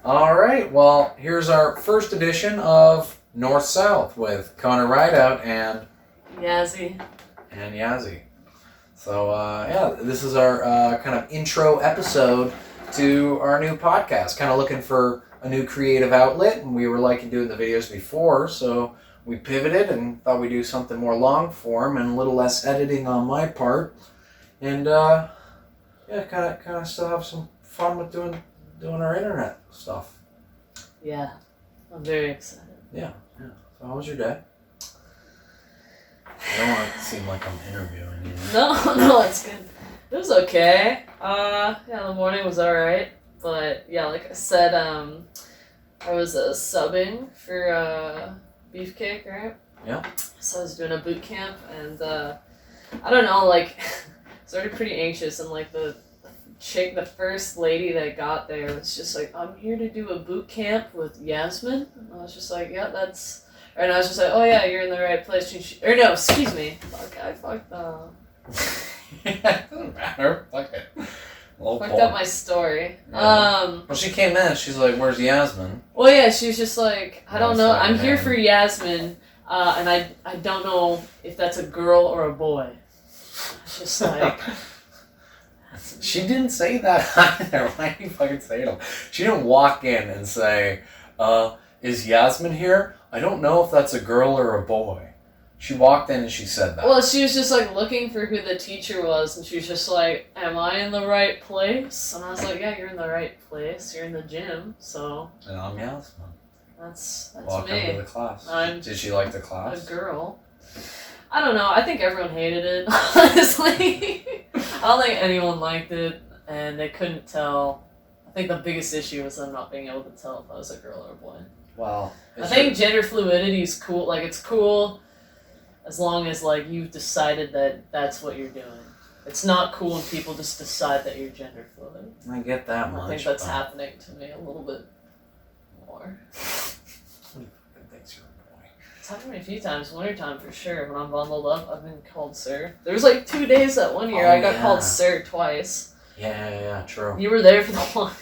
All right, well, here's our first edition of North South with Connor Rideout and Yazzie. So, this is our kind of intro episode to our new podcast. Kind of looking for a new creative outlet, and we were liking doing the videos before, so we pivoted and thought we'd do something more long form and a little less editing on my part. And, kind of still have some fun with doing our internet stuff. Yeah, I'm very excited. Yeah. So how was your day? I don't want it to seem like I'm interviewing you. No, it's good. It was okay. The morning was alright. But yeah, like I said, I was subbing for Beefcake, right? Yeah. So I was doing a boot camp, and I don't know, like, started pretty anxious, and like the first lady that got there was just like, I'm here to do a boot camp with Yasmin. And I was just like, yeah, that's... And I was just like, oh yeah, you're in the right place. Or no, excuse me. Fuck, I fucked up. It doesn't matter. Fuck it. Fucked up my story. Yeah. Well, she came in, she's like, where's Yasmin? Well, yeah, she was just like, I don't know, I'm here for Yasmin, and I don't know if that's a girl or a boy. It's just like... She didn't say that either. Why do you fucking say it? She didn't walk in and say, is Yasmin here? I don't know if that's a girl or a boy. She walked in and she said that. Well, she was just like looking for who the teacher was, and she was just like, am I in the right place? And I was like, yeah, you're in the right place. You're in the gym, so... And I'm Yasmin. That's Welcome me. to the class. Did she like the class? A girl. I don't know. I think everyone hated it, honestly. I don't think anyone liked it, and they couldn't tell. I think the biggest issue was them not being able to tell if I was a girl or a boy. Well, I think gender fluidity is cool. Like, it's cool as long as, like, you've decided that that's what you're doing. It's not cool when people just decide that you're gender fluid. I get that much. I think that's happening to me a little bit more. It's happened to me a few times. Wintertime for sure. When I'm bundled up, I've been called sir. There was like 2 days that one year I got called sir twice. Yeah, true. You were there for the one.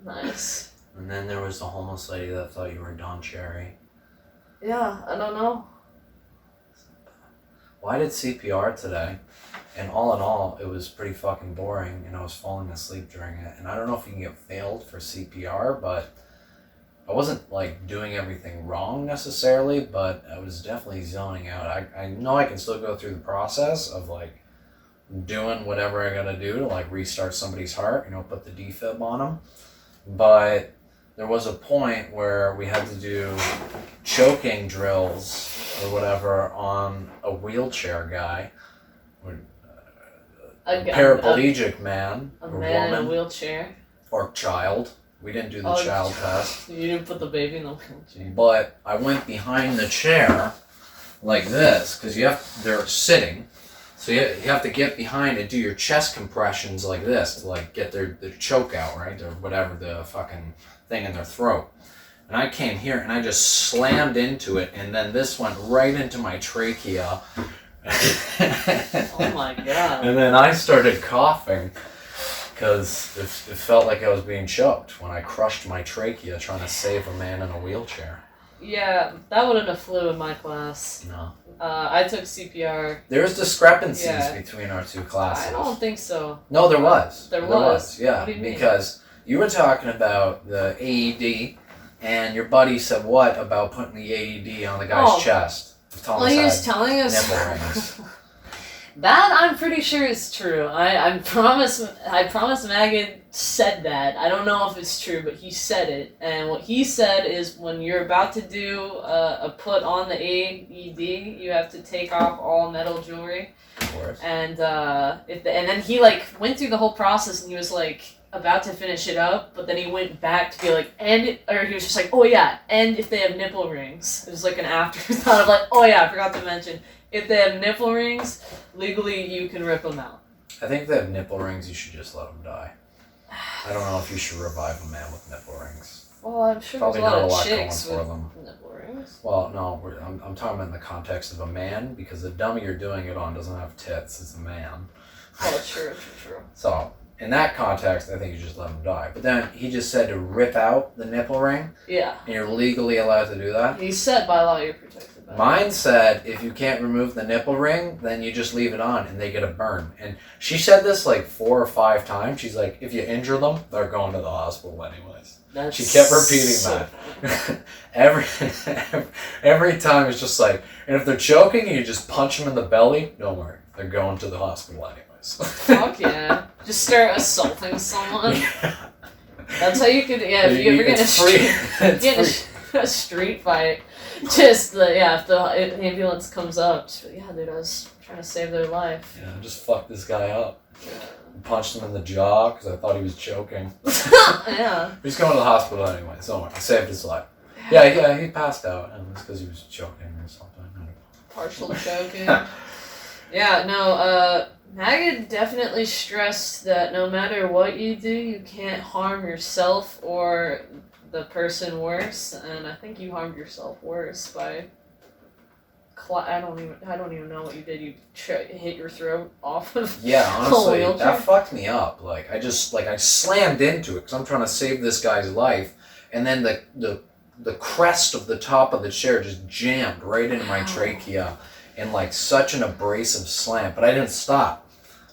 Nice. And then there was the homeless lady that thought you were Don Cherry. Yeah, I don't know. Well, I did CPR today, and all in all, it was pretty fucking boring, and I was falling asleep during it. And I don't know if you can get failed for CPR, but I wasn't, like, doing everything wrong necessarily, but I was definitely zoning out. I know I can still go through the process of, like, doing whatever I gotta do to, like, restart somebody's heart, put the defib on them. But there was a point where we had to do choking drills or whatever on a wheelchair guy, a paraplegic man or woman. In a wheelchair. Or child. We didn't do the child test. You didn't put the baby in the wheelchair. But I went behind the chair like this, because they're sitting. So you have to get behind and do your chest compressions like this to, like, get their choke out, right? Or whatever, the fucking thing in their throat. And I came here and I just slammed into it, and then this went right into my trachea. Oh my god. And then I started coughing because it felt like I was being choked when I crushed my trachea trying to save a man in a wheelchair. Yeah, that wouldn't have flew in my class. No. I took CPR. There's discrepancies between our two classes. I don't think so. No, there was. There was? Yeah. What do you mean? Because you were talking about the AED, and your buddy said what about putting the AED on the guy's chest? Well, he was telling us... nipple rings. That I'm pretty sure is true. I promise Megan said that. I don't know if it's true, but he said it. And what he said is when you're about to do a put on the AED, you have to take off all metal jewelry. Of course. And and then he like went through the whole process, and he was like about to finish it up, but then he went back to be like, or he was just like, oh yeah, and if they have nipple rings. It was like an afterthought of like, oh yeah, I forgot to mention. If they have nipple rings, legally you can rip them out. I think if they have nipple rings, you should just let them die. I don't know if you should revive a man with nipple rings. Well, I'm sure Probably there's a not lot a lot of chicks going with for them. nipple rings. Well, no, I'm talking about in the context of a man, because the dummy you're doing it on doesn't have tits. It's a man. Oh, true. So, in that context, I think you just let him die. But then he just said to rip out the nipple ring. Yeah. And you're legally allowed to do that. He said by law you're protected by Mine said if you can't remove the nipple ring, then you just leave it on and they get a burn. And she said this like 4 or 5 times. She's like, if you injure them, they're going to the hospital anyways. That's She kept repeating so that. every time it's just like, and if they're choking and you just punch them in the belly, don't worry, they're going to the hospital anyways. Fuck yeah. Just start assaulting someone. Yeah. That's how you could, if you ever get a street fight, just, if the ambulance comes up, just, dude, I was trying to save their life. Yeah, just fuck this guy up. Punched him in the jaw because I thought he was choking. Yeah. He's going to the hospital anyway, so I saved his life. Yeah, he passed out, and it's because he was choking or something. Partial choking. Maggot definitely stressed that no matter what you do, you can't harm yourself or the person worse, and I think you harmed yourself worse by... I don't even know what you did. You hit your throat off of honestly, a that fucked me up. Like, I slammed into it because I'm trying to save this guy's life, and then the crest of the top of the chair just jammed right into my trachea in like such an abrasive slam. But I didn't stop.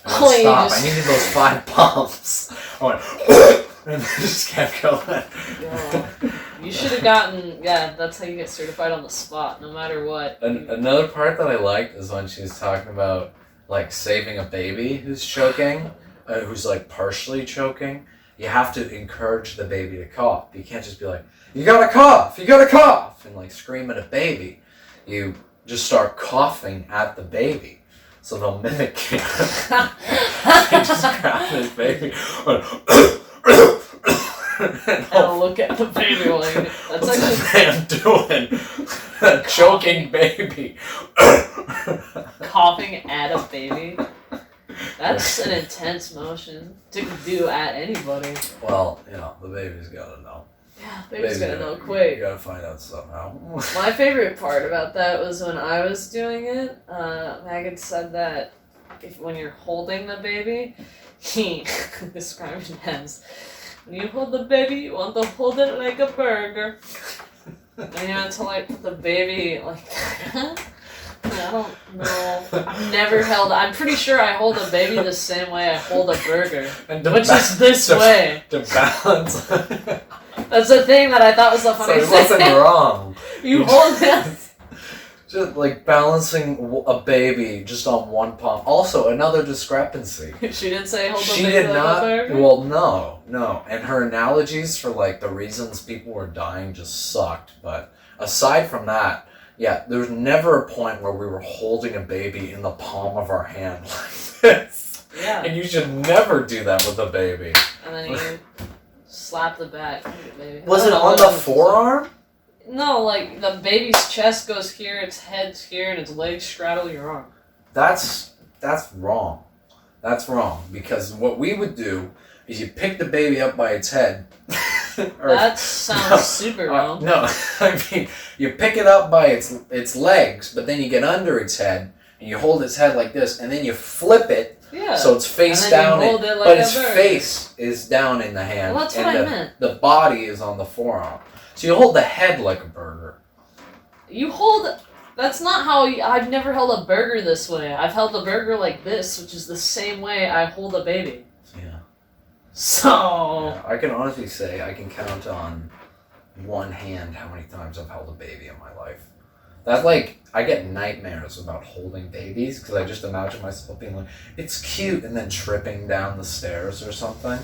I needed those 5 pumps. I went and then just kept going. Yeah. You should have gotten, that's how you get certified on the spot, no matter what. Another part that I liked is when she was talking about, like, saving a baby who's choking, who's, like, partially choking. You have to encourage the baby to cough. You can't just be like, you gotta cough, and, like, scream at a baby. You just start coughing at the baby. So they'll mimic you. You just grab this baby. And look at the baby like, that's what's actually... man doing? A choking baby. Coughing at a baby? That's an intense motion to do at anybody. Well, the baby's gotta know. Yeah, baby's gotta know quick. You gotta find out somehow. My favorite part about that was when I was doing it, Megan said that when you're holding the baby, he described it as, when you hold the baby, you want to hold it like a burger. And you have to put the baby like that. I don't know. I've never held. I'm pretty sure I hold a baby the same way I hold a burger, which is this way. To balance. That's the thing that I thought was the funny thing. So it wasn't wrong. You hold it. Just like balancing a baby just on one palm. Also, another discrepancy. She didn't say hold the baby. She did like not. A burger? Well, no. And her analogies for the reasons people were dying just sucked. But aside from that, there was never a point where we were holding a baby in the palm of our hand like this. Yeah. And you should never do that with a baby. And then you slap the back. Baby. Was it on the forearm? No, the baby's chest goes here, its head's here, and its legs straddle your arm. That's wrong. That's wrong. Because what we would do is you pick the baby up by its head. That sounds super wrong. No, I mean, you pick it up by its legs, but then you get under its head, and you hold its head like this, and then you flip it. Yeah. So it's face down, but its face is down in the hand. Well, that's what I meant. The body is on the forearm. So you hold the head like a burger. That's not how I've never held a burger this way. I've held a burger like this, which is the same way I hold a baby. Yeah. So... Yeah, I can honestly say I can count on one hand how many times I've held a baby in my life. That's I get nightmares about holding babies because I just imagine myself being like, it's cute, and then tripping down the stairs or something.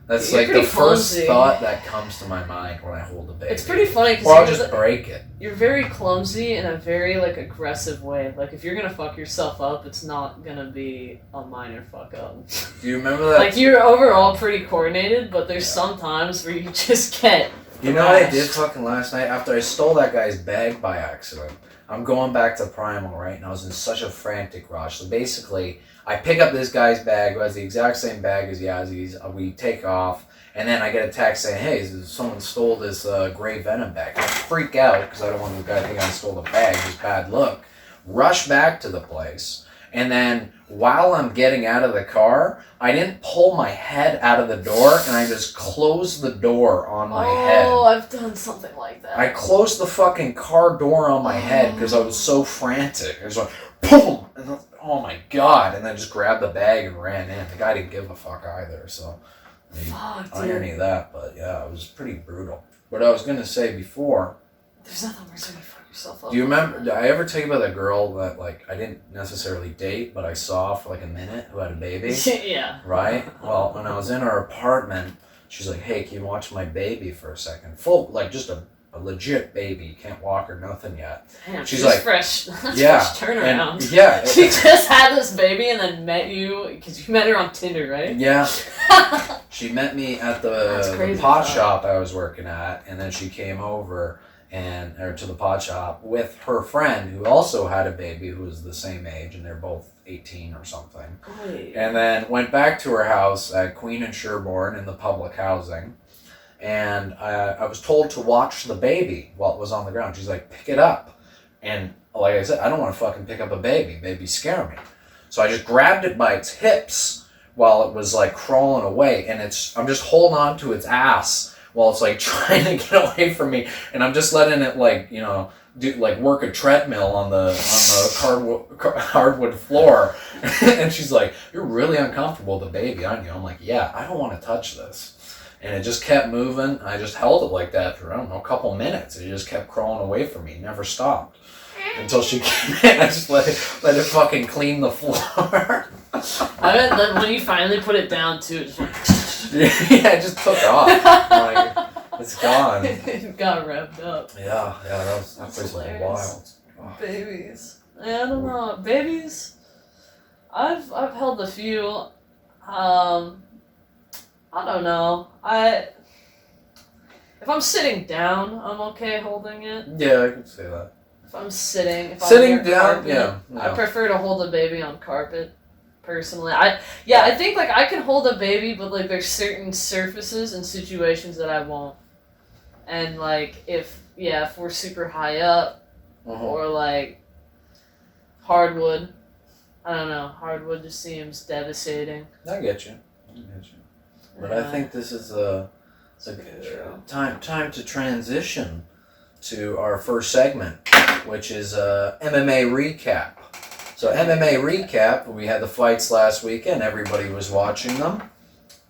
That's You're the first clumsy. thought that comes to my mind when I hold a baby. It's pretty funny or I'll because just break it. You're very clumsy in a very aggressive way. If you're gonna fuck yourself up, it's not gonna be a minor fuck up. Do you remember that? You're overall pretty coordinated, but there's some times where you just get You know what I did fucking last night? After I stole that guy's bag by accident, I'm going back to Primal, right? And I was in such a frantic rush. So basically, I pick up this guy's bag, who has the exact same bag as Yazzy's. We take off, and then I get a text saying, hey, someone stole this gray Venom bag. I freak out, because I don't want the guy to think I stole the bag. Just bad luck. Rush back to the place. And then while I'm getting out of the car, I didn't pull my head out of the door, and I just closed the door on my head. Oh, I've done something like that. I closed the fucking car door on my head because I was so frantic. It was like, boom! And then, oh my god! And then just grabbed the bag and ran in. The guy didn't give a fuck either, so the irony of that. But yeah, it was pretty brutal. What I was gonna say before. There's nothing worse than you fuck yourself up. Do you remember? Did I ever tell you about that girl that like I didn't necessarily date, but I saw for like a minute who had a baby? Yeah. Right. Well, when I was in her apartment, she's like, "Hey, can you watch my baby for a second?" Full, like just a legit baby, can't walk or nothing yet. Damn, she's like, fresh. Yeah, fresh turnaround. And, yeah. She just had this baby and then met you because you met her on Tinder, right? Yeah. She met me at the pot shop I was working at, and then she came over or to the pot shop with her friend who also had a baby who was the same age, and they're both 18 or something. Oy. And then went back to her house at Queen and Sherborne in the public housing. And I was told to watch the baby while it was on the ground. She's like, pick it up. And like I said, I don't want to fucking pick up a baby. Babies scare me. So I just grabbed it by its hips while it was like crawling away. And I'm just holding on to its ass while it's like trying to get away from me. And I'm just letting it like, you know, do like work a treadmill on the hardwood floor. And she's like, you're really uncomfortable with the baby, aren't you? I'm like, yeah, I don't want to touch this. And it just kept moving. I just held it like that for, I don't know, a couple minutes. It just kept crawling away from me. Never stopped. Until she came in, I just let it fucking clean the floor. I bet that when you finally put it down, too, it just went... Yeah, it just took off. Like, it's gone. It got revved up. Yeah, that place was wild. Oh. Babies. Yeah, I don't know. Babies, I've held a few. I don't know. If I'm sitting down, I'm okay holding it. Yeah, I could say that. If I'm sitting down, carpet, yeah. I prefer to hold a baby on carpet. Personally, I think like I can hold a baby, but like there's certain surfaces and situations that I won't. And like if we're super high up, or like hardwood, I don't know. Hardwood just seems devastating. I get you. But I think this is a time to transition to our first segment, which is MMA Recap. So MMA Recap, we had the fights last weekend. Everybody was watching them,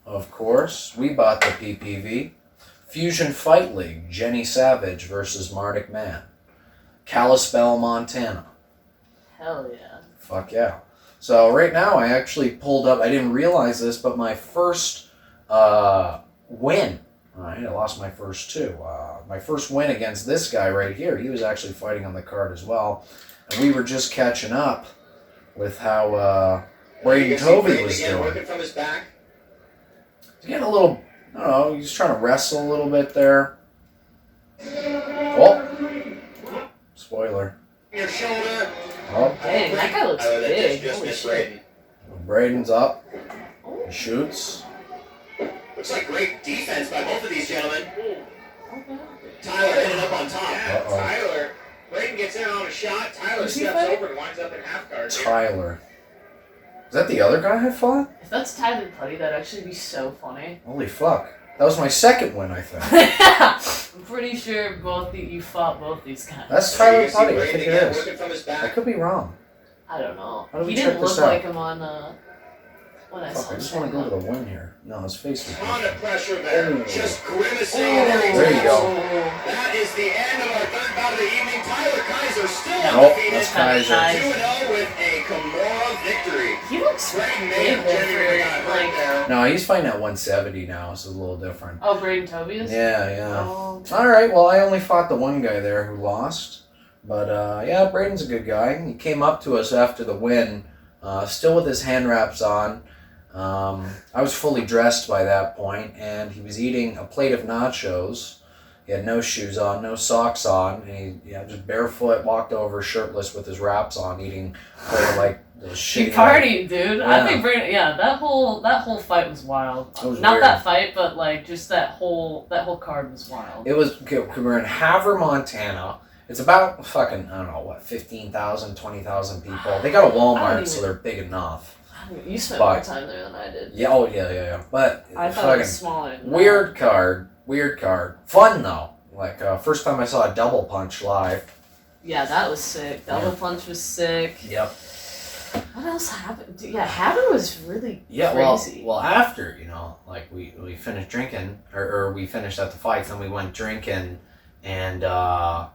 of course. We bought the PPV. Fusion Fight League, Jenny Savage versus Mardik Man. Kalispell, Montana. Hell yeah. Fuck yeah. So right now I actually pulled up, I didn't realize this, but my first win. Alright, I lost my first two. My first win against this guy right here, he was actually fighting on the card as well. And we were just catching up with how Braden Tovey was doing. Working from his back. He's getting a little, I don't know, he's trying to wrestle a little bit there. Oh! Spoiler. Your shoulder. Oh. Dang, that guy looks big. Just Holy missed shit. Braden. Braden's up. He shoots. Looks like great defense by both of these gentlemen. Tyler ended up on top. Uh-oh. Tyler. Braden gets in on a shot. Tyler Is he steps fighting? over and winds up in half guard. Tyler. Is that the other guy I fought? If that's Tyler Putty, that'd actually be so funny. Holy fuck. That was my second win, I think. I'm pretty sure you fought both these guys. That's So you Tyler can see Putty, I Braden think it again is. working from his I back. could be wrong. I don't know. How do we He check didn't this look out? like him on when I Fuck, saw I him. just want to go to the win here. No, his face was Under different. pressure there. Oh. Just grimacing. There you go. That is the end of our third bout of the evening. Tyler Kaiser still Nope, undefeated. that's Kaiser. 2-0 with a Kimura victory. He looks Braden big named Jenny there got for, right like... there. No, he's fighting at 170 now, so it's a little different. Oh, Braden Tovey is? Yeah. Oh. Alright, well, I only fought the one guy there who lost. But, yeah, Braden's a good guy. He came up to us after the win, still with his hand wraps on. I was fully dressed by that point, and he was eating a plate of nachos. He had no shoes on, no socks on, and he just barefoot, walked over shirtless with his wraps on, eating a plate of, like, those She shitty... partied, dude. Yeah. I think Braden, that whole fight was wild. That was Not weird. that fight, but like just that whole card was wild. It was, we're in Havre, Montana, It's about fucking, I don't know, what, 15,000, 20,000 people. They got a Walmart, so they're big enough. You spent more time there than I did. Yeah, oh yeah. But I thought it was smaller than weird card. Fun though. Like, first time I saw a double punch live. Yeah, that was sick. Double punch was sick. Yep. What else happened? Yeah, Haber was really crazy. Well, after, like we finished drinking, or we finished at the fights, then we went drinking, and I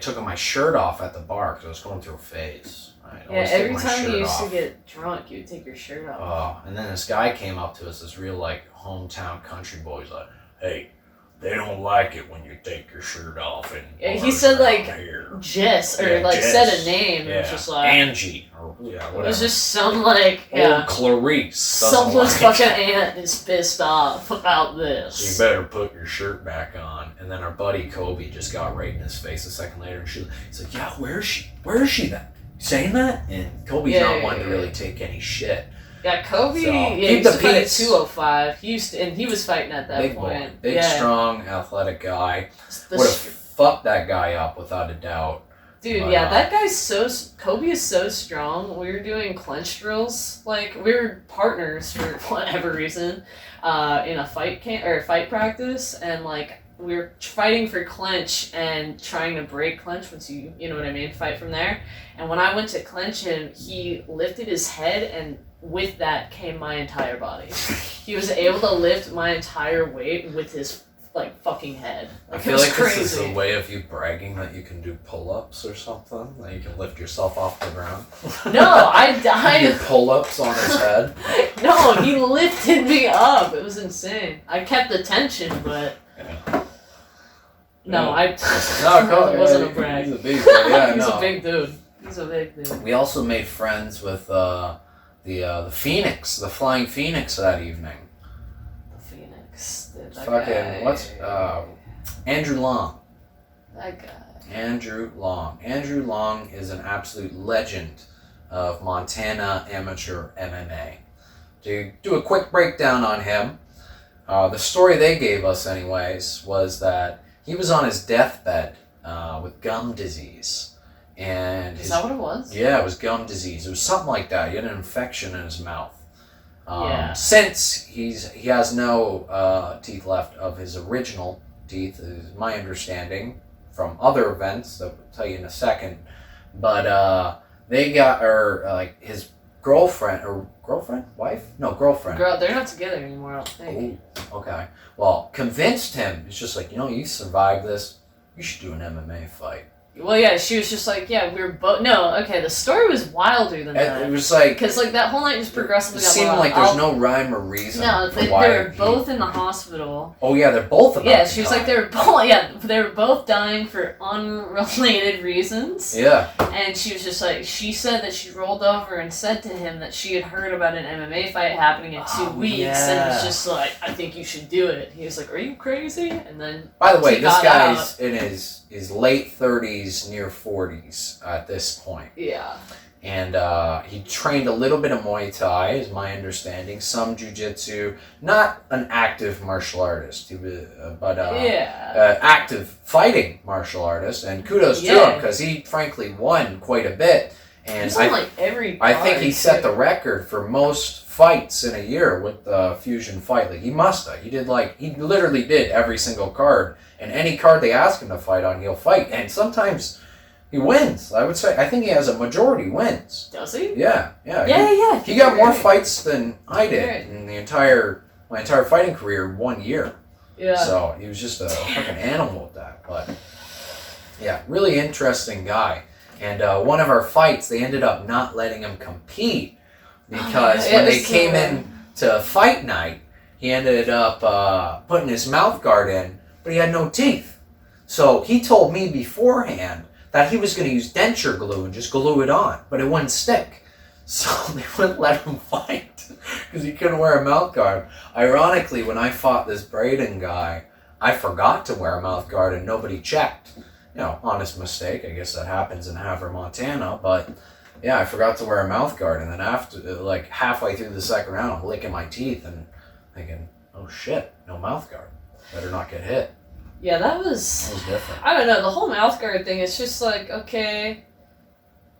took my shirt off at the bar because I was going through a phase. Every time you used to get drunk, you would take your shirt off. And then this guy came up to us, this real like hometown country boy. He's like, "Hey, they don't like it when you take your shirt off." And he said like here. Jess, or like Jess. said a name. Yeah. It was just like Angie, or whatever. It was just some like Old Clarice. Someone's fucking aunt is pissed off about this. You better put your shirt back on. And then our buddy Kobe just got right in his face a second later, and he's like, "Yeah, where is she? Where is she then? Saying that?" And Kobe's not one to really take any shit. Yeah, Kobe. So, he used to fight at 205. He was fighting at that point. Big, strong, athletic guy. Would have fucked that guy up without a doubt. Dude, but, that guy's Kobe is so strong. We were doing clench drills. Like, we were partners for whatever reason, in a fight practice, and like we were fighting for clench and trying to break clench once you know what I mean, fight from there. And when I went to clench him, he lifted his head, and with that came my entire body. He was able to lift my entire weight with his like fucking head. I feel like crazy. This is a way of you bragging that you can do pull-ups or something. That you can lift yourself off the ground. No, I died. You pull-ups on his head. No, he lifted me up. It was insane. I kept the tension, but no, it wasn't a brag. He's a big dude. Yeah, He's a big dude. He's a big dude. We also made friends with the Phoenix, the Flying Phoenix that evening. Andrew Long. That guy. Andrew Long is an absolute legend of Montana amateur MMA. To do a quick breakdown on him, the story they gave us anyways was that he was on his deathbed with gum disease. And is that what it was? Yeah, it was gum disease. It was something like that. He had an infection in his mouth. Since he has no teeth left of his original teeth, is my understanding from other events that I'll tell you in a second. But they got his girlfriend. They're not together anymore, I don't think. Oh, okay. Well, convinced him. It's just like, you survived this. You should do an MMA fight. Well, yeah, she was just like, yeah, we were both. No, okay, the story was wilder than that. It was like because like that whole night just progressively got seemed like there's no rhyme or reason. No, they were both in the hospital. Oh yeah, they're both. Yeah, she was like they were both dying for unrelated reasons. Yeah. And she was just like, she said that she rolled over and said to him that she had heard about an MMA fight happening in 2 weeks, and was just like, I think you should do it. He was like, are you crazy? And then by the way, this guy's in his late 30s, near 40s at this point. Yeah. And he trained a little bit of Muay Thai, is my understanding. Some Jiu-Jitsu. Not an active martial artist, but active fighting martial artist. And kudos to him, because he frankly won quite a bit. And he's on like every I think he set the record for most fights in a year with the Fusion Fight League. He must have. He literally did every single card. And any card they ask him to fight on, he'll fight. And sometimes he wins. I think he has a majority wins. Does he? Yeah. Yeah. He got more fights than I did in my entire fighting career 1 year. Yeah. So he was just a fucking animal with that. But yeah, really interesting guy. And one of our fights, they ended up not letting him compete because when they came in to fight night, he ended up putting his mouth guard in, but he had no teeth. So he told me beforehand that he was going to use denture glue and just glue it on, but it wouldn't stick. So they wouldn't let him fight because he couldn't wear a mouth guard. Ironically, when I fought this Braden guy, I forgot to wear a mouth guard and nobody checked. Honest mistake. I guess that happens in Havre, Montana. But yeah, I forgot to wear a mouth guard, and then after, like halfway through the second round, I'm licking my teeth and thinking, "Oh shit, no mouth guard. Better not get hit." Yeah, that That was was different. I don't know, the whole mouth guard thing, it's just like, okay,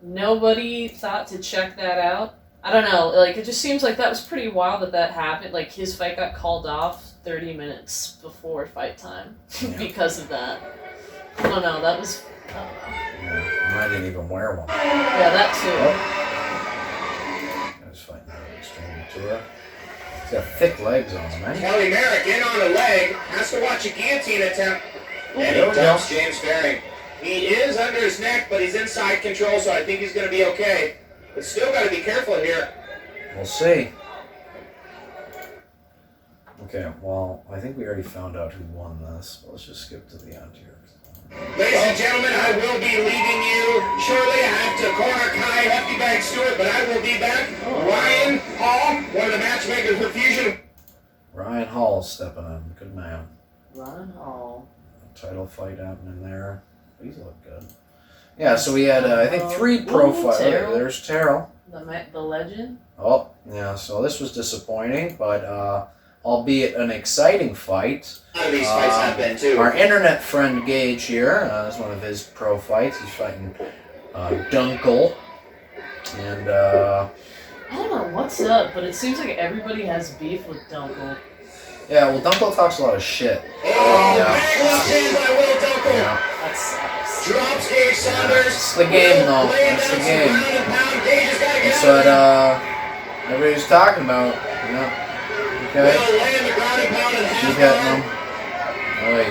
nobody thought to check that out. I don't know, like, it just seems like that was pretty wild that happened. Like, his fight got called off 30 minutes before fight time Yeah. because of that. I don't know, that was, I don't know. Yeah, I didn't even wear one. Yeah, that too. I was fighting out of Extreme Tour. He's got thick legs on him, man. Kelly Merrick in on the leg. Has to watch a guillotine attempt. And there he we go. dumps James Faring. He is under his neck, but he's inside control, so I think he's going to be okay. But still got to be careful here. We'll see. Okay, well, I think we already found out who won this. But let's just skip to the end here. Ladies and gentlemen, I will be leaving you shortly. I have to corner Kai Hefty Bag Stewart, but I will be back. Ryan Hall, one of the matchmakers for Fusion. Ryan Hall stepping in. Good man. Ron Hall. Title fight happening there. These look good. Yeah, so we had, I think, 3 profiles. Terrell. There's Terrell. The legend? Oh, yeah, so this was disappointing, but albeit an exciting fight. A lot of these fights have been too. Our internet friend Gage here is one of his pro fights. He's fighting Dunkel. And, I don't know what's up, but it seems like everybody has beef with Dunkel. yeah, well, Dunkel talks a lot of shit. Oh, Yeah. big left hand by Will Dunkel. Yeah. That sucks. Drops Gage Saunders. It's the game, though. Laying It's down the some game. ground and pound. Gage has got to get That's out of what there. everybody's talking about. Yeah. Okay. Will laying the ground and pound and Keep half hitting guard. them. Oh,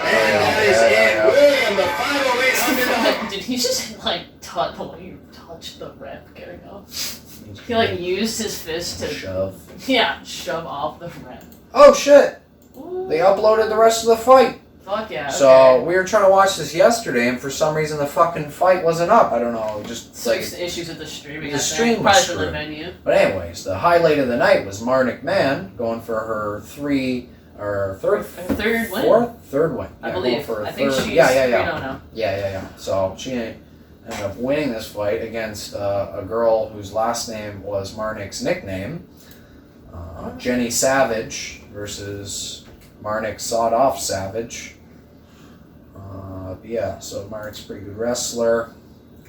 And that is it. William, the 508 underdog. Did he just touch the way you touched the ref getting up? He used his fist to shove. shove off the ref. Oh shit! They uploaded the rest of the fight. Fuck yeah. So okay. we were trying to watch this yesterday, and for some reason the fucking fight wasn't up. I don't know, just Six issues with the streaming. the I stream think. was Probably for the screwed. venue. But anyways, the highlight of the night was Marnik Man going for her third win. I Yeah, believe. going for a I think third. she's Yeah. 3-0 Yeah. So she ended up winning this fight against a girl whose last name was Marnik's nickname, Jenny Savage versus Marnik Sawed-Off Savage. So Marnik's a pretty good wrestler.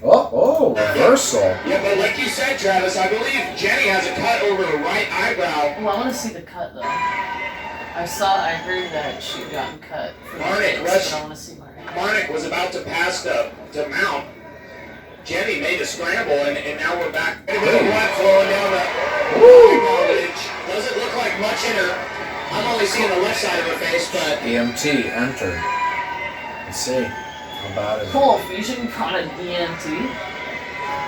Oh, reversal. Yeah, but like you said, Travis, I believe Jenny has a cut over her right eyebrow. Well, I want to see the cut though. I heard that she had gotten cut. For Marnik, but I want to see Marnik. Marnik was about to pass to Mount. Jenny made a scramble, and now we're back. A bit of blood flowing down the eyebrow ridge. Doesn't look like much in her. I'm only seeing the left side of her face, but EMT entered. Let's see. How bad is it? Cool, Fusion brought an EMT.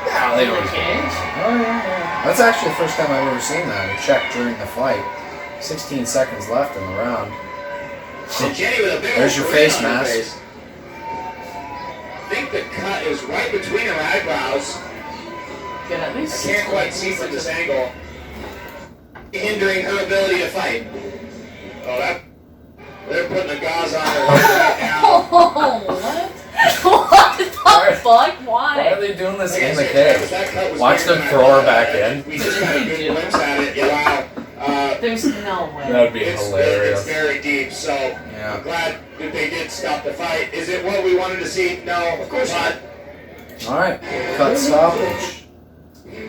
Yeah, they In the always do. cage. Oh, yeah. That's actually the first time I've ever seen that. A check during the fight. 16 seconds left in the round. and Jenny with a big There's old your grin face on her mask. face. I think the cut is right between her eyebrows. Get at I least. can't quite see from this angle. Hindering her ability to fight. Oh, they're putting the gauze on her right now. Oh, what? What the fuck? Why are Why? they doing this Like I in the said, Travis, cage? that cut was Watch bigger them than I throw her thought. back in. We just got a good glimpse at it. Yeah, wow. There's no way. That would be It's hilarious. very deep, so Yeah. I'm glad that they did stop the fight. Is it what we wanted to see? No, of course not. Alright. Cut stoppage.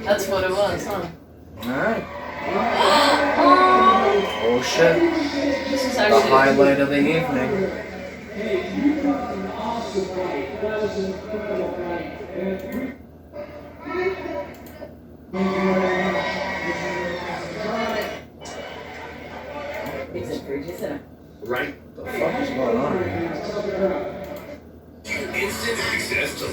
That's what it was, huh? Alright. Oh, Oh shit. this is The actually. highlight of the evening. Right. What the fuck is going on here? Instant access to.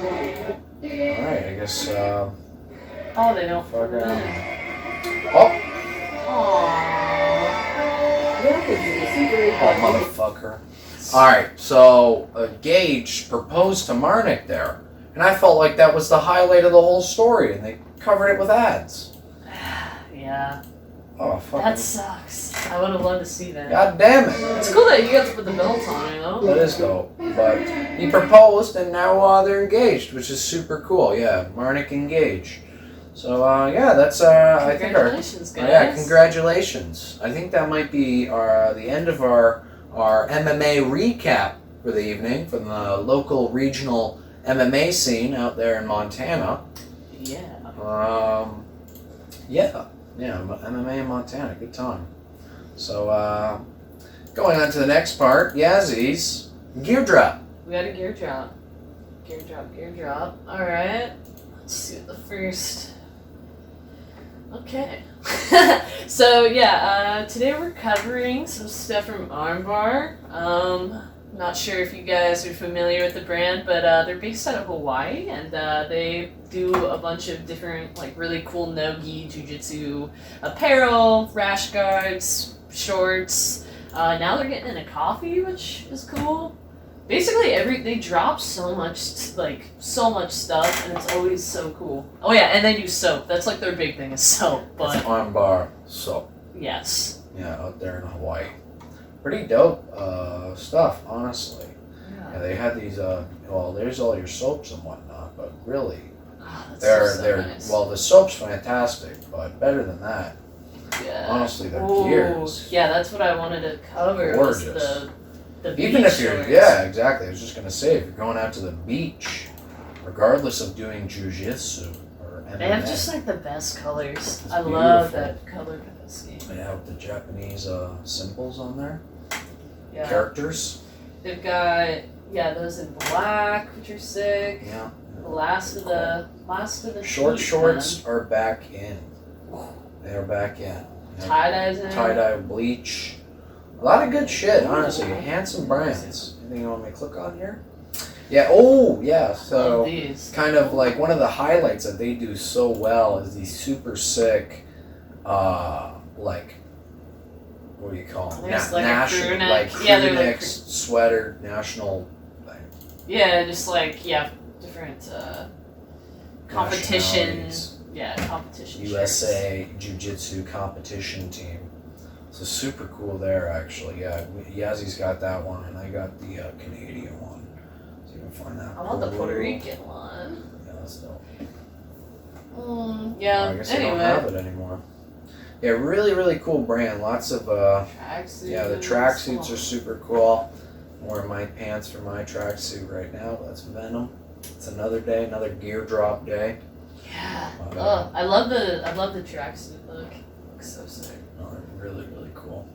Alright, I guess, Oh, they don't. fuck around. Oh! Oh, motherfucker. Alright, so Gage proposed to Marnik there. And I felt like that was the highlight of the whole story, and they covered it with ads. Yeah. Oh, fuck. That sucks. I would have loved to see that. God damn it. It's cool that you got to put the belt on, you know? That is dope. But he proposed and now they're engaged, which is super cool. Yeah, Marnik engaged. So, yeah, that's, I think our... Congratulations, guys. Yeah, congratulations. I think that might be the end of our MMA recap for the evening from the local regional MMA scene out there in Montana. Yeah. Yeah, MMA in Montana, good time. So, going on to the next part, Yazzy's gear drop. We got a gear drop. Gear drop. Alright. Let's see what the first... Okay. So, yeah, today we're covering some stuff from Armbar. Not sure if you guys are familiar with the brand, but they're based out of Hawaii, and they do a bunch of different, like, really cool no-gi jiu-jitsu apparel, rash guards, shorts. Now they're getting into coffee, which is cool. Basically, they drop so much stuff, and it's always so cool. Oh yeah, and they do soap. That's like their big thing is soap. But It's Armbar soap. yes. Yeah, out there in Hawaii. Pretty dope stuff, honestly. Yeah, they had these, well, there's all your soaps and whatnot, but really, they're nice. well, the soap's fantastic, but better than that, Yeah. honestly, their Ooh, gears. yeah, that's what I wanted to cover. Gorgeous. Was the Even beach if you're, shorts. yeah, exactly. I was just gonna say, if you're going out to the beach, regardless of doing jujitsu or MMA, They have just like the best colors. It's I love beautiful. that color scheme. they have the Japanese symbols on there, Yeah. characters. They've got those in black, which are sick. Yeah. The last of the Short heat, shorts are back in. They are back in. man. Tie-dyes in. Tie-dye, bleach. A lot of good shit, honestly. Handsome brands. Anything you want me to click on here? Yeah, oh, yeah. So, these. kind of like one of the highlights that they do so well is these super sick, like, what do you call them? There's like a national, crew neck. like Yeah, crew they're like necks, sweater, national thing. Yeah, just like different competition. Nationalities. Yeah, competition. USA Jiu-Jitsu competition team. So super cool there, actually. Yeah, Yazzy's got that one, and I got the Canadian one. So you can find that. I want the Puerto cool. Rican one. Yeah, that's dope. Yeah. I guess they don't have it anymore. Yeah, really, really cool brand. Lots of Tracksuits. yeah, the tracksuits are super cool. I'm wearing my pants for my tracksuit right now. That's Venom. It's another day, another gear drop day. Yeah. But, I love the tracksuit look. Looks so sick. no, they're really, really cool.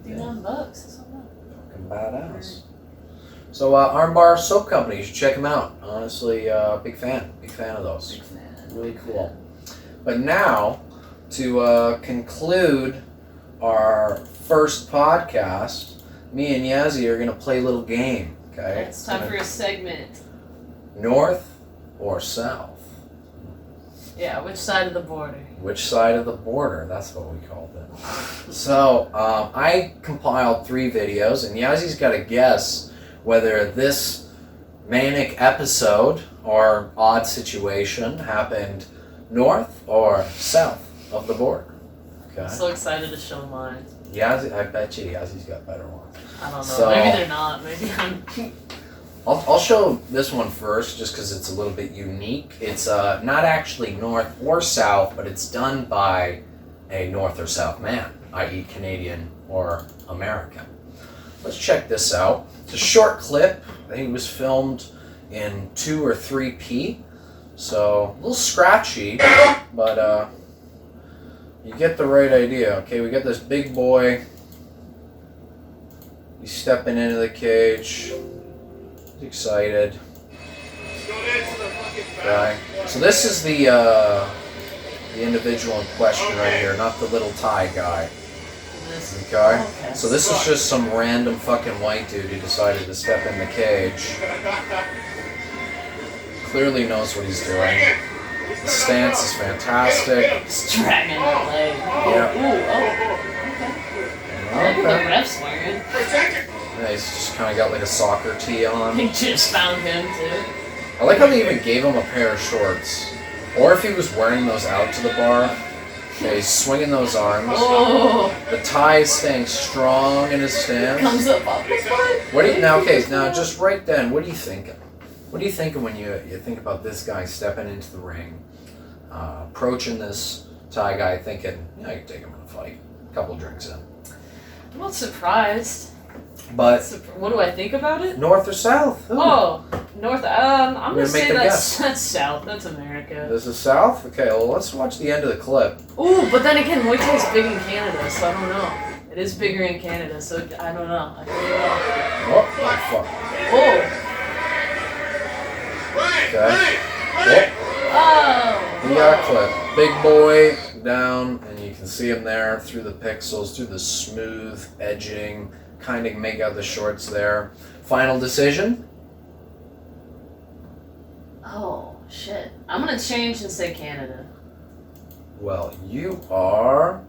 $59. That's not bad. Fucking badass. So, Armbar Soap Company, you should check them out. Honestly, big fan of those. Big fan. Really cool. But now, to conclude our first podcast, me and Yazzie are going to play a little game, okay? It's time for a segment. North or south? Yeah, which side of the border? Which side of the border? That's what we called it. So, I compiled 3 videos, and Yazzie's got to guess whether this manic episode or odd situation happened north or south of the border. Okay. I'm so excited to show mine. Yazzie, I bet you Yazzie's got better ones. I don't know. So- Maybe they're not. Maybe I'm. I'll show this one first just because it's a little bit unique. It's not actually north or south, but it's done by a north or south man, i.e. Canadian or American. Let's check this out. It's a short clip. I think it was filmed in 2 or 3p, so a little scratchy, but you get the right idea. Okay, we got this big boy. He's stepping into the cage. He's excited. Okay. So this is the individual in question right here, not the little Thai guy. Okay? So this is just some random fucking white dude who decided to step in the cage. Clearly knows what he's doing. The stance is fantastic. It's dragging that leg. Yeah. Ooh, okay. Look Okay. at the ref's wearing. Yeah, he's just kind of got like a soccer tee on. He just found him too. I like how they even gave him a pair of shorts. Or if he was wearing those out to the bar, Okay, he's swinging those arms. Oh. The tie is staying strong in his stance. Comes up off the foot. What do you now? Okay, now just right then, what are you thinking? What are you thinking when you think about this guy stepping into the ring, approaching this Thai guy, thinking, yeah, I can take him in a fight. A couple drinks in. I'm not surprised. But What do I think about it? north or south? Ooh. Oh, north. I'm gonna make say the that's south. That's America. This is south? Okay, well, let's watch the end of the clip. Ooh, but then again, Muay Thai's big in Canada, so I don't know. It is bigger in Canada, so I don't know. I don't know. Oh, fuck. Oh. Okay. Oh. We got a clip. Big boy down, and you can see him there through the pixels, through the smooth edging. Kind of make out the shorts there. Final decision? Oh, shit. I'm gonna change and say Canada. Well, you are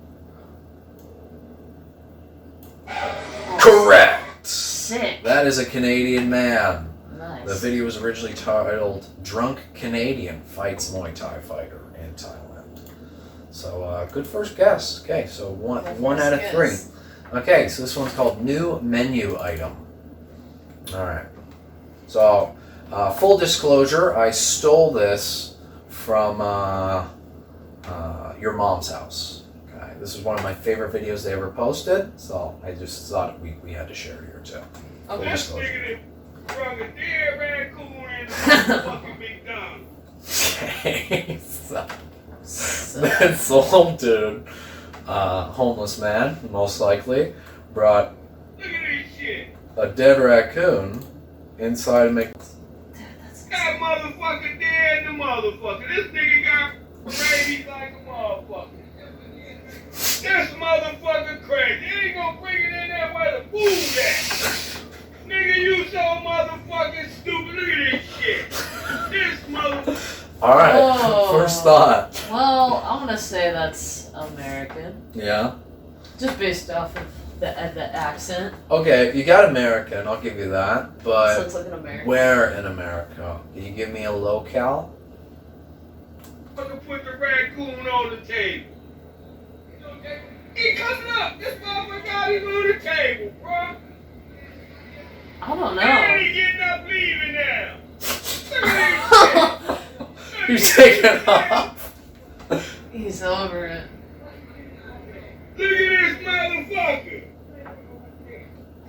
Oh, correct. sick. That is a Canadian man. Nice. The video was originally titled Drunk Canadian Fights Muay Thai Fighter in Thailand. So, good first guess. Okay, so one out of three. Okay, so this one's called New Menu Item. Alright. So, full disclosure, I stole this from your mom's house. Okay, this is one of my favorite videos they ever posted, so I just thought we had to share it here too. Full Okay. disclosure. From a dead raccoon and fucking McDonald's. Okay, so this old dude, homeless man, most likely, brought Look at this shit. a dead raccoon inside a McDonald's. Got motherfucker dead the motherfucker. This nigga got rabies like a motherfucker. This motherfucker crazy. He ain't gonna bring it in there where the food at. Nigga, you so motherfucking stupid. Look at this shit. This motherfucker. Alright, Oh. first thought. Well, I'm gonna say that's American. Yeah. Just based off of the accent. Okay, you got American, I'll give you that, This but looks like an American. where in America? Can you give me a locale? Fucking put the raccoon on the table. He coming up. This motherfucker got him on the table, bro. I don't And know. he getting up leaving now. Look at this shit. You're taking it off. He's over it. Look at this motherfucker.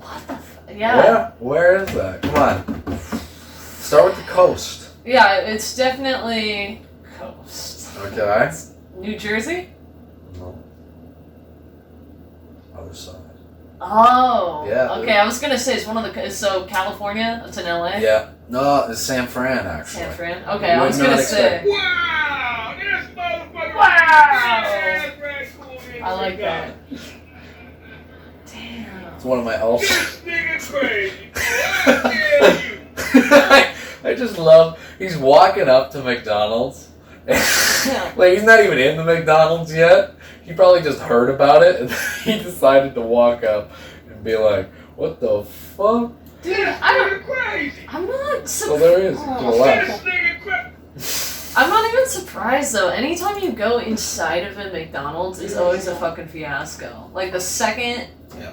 What the yeah. Where is that? Come on. Start with the coast. Yeah, it's definitely coast. Okay. New Jersey? No. Other side. Oh. Yeah. Okay, I was gonna say it's one of the so California. It's in LA. Yeah. No, it's San Fran actually. San Fran. Okay, I Would was not gonna expect- say. Wow, this motherfucker. Wow. Dead raccoon in I like the that. McDonald's. Damn. It's one of my also. This nigga crazy. I tell you. I just love. He's walking up to McDonald's. Like he's not even in the McDonald's yet. He probably just heard about it and he decided to walk up and be like, "What the fuck?" Dude, This nigga crazy. I'm not So there he is. To the left. This nigga crazy. I'm not even surprised though. Anytime you go inside of a McDonald's, it's always a fucking fiasco. Like the second